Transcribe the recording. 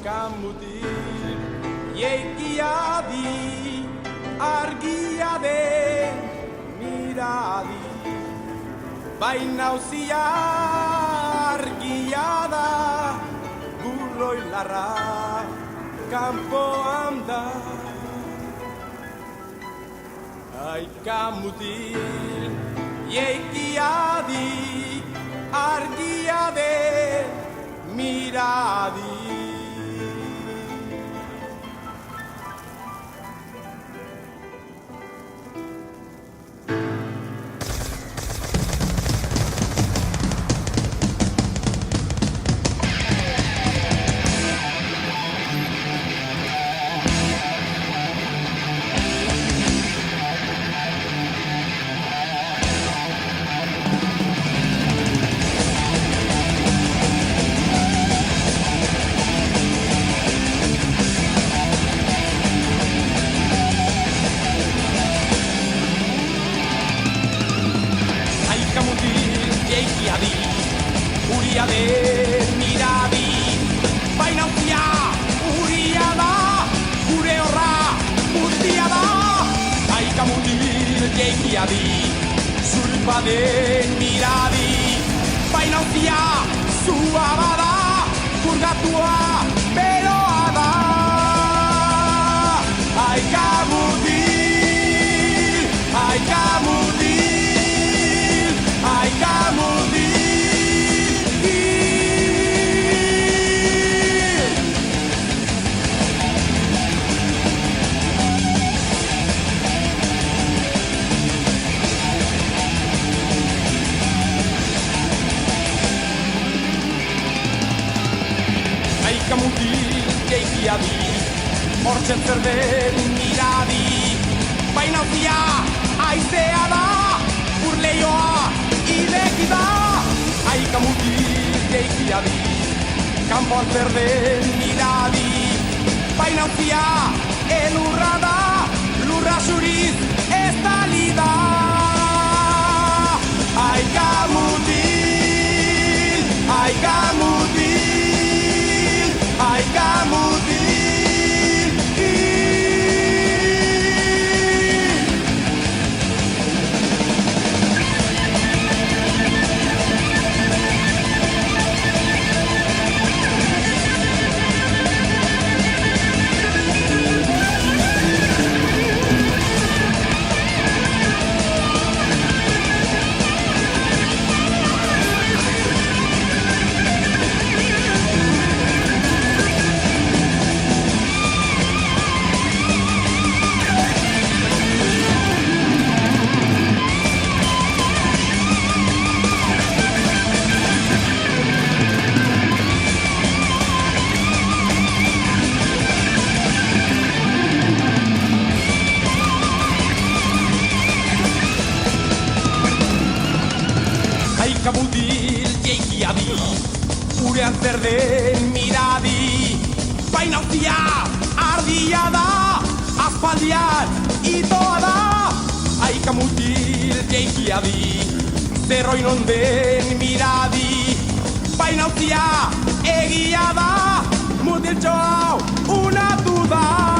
Kamutil Yekia di argia de miradi Baina uzia argia da Burroi larra kanpoan da Ai Kamutil Yekia di argia de miradi Uria de miradi Baina uzia uria da Gure horra guztia da Aika mutil jeikia di Zulpa de miradi Baina uzia zua bada Purgatua beroa da Aika mutil Aika mutil Aika mutil Kamutil jeikia di Hortzen zer den miradi Baina uzia aizea da Urleioa ireki da Aika mutil jeikia di Kanpoan zer den miradi Baina uzia elurra da Lurra zuriz estali da Aika mutil Aika mutil Aika mutil Kamutil jeikia di Urean zer den miradi Baina uzia ardia da Aspaldian itoa da Aika mutil jeikia di Zerroi non den miradi Baina uzia egia da Mutiltxo hau unatu da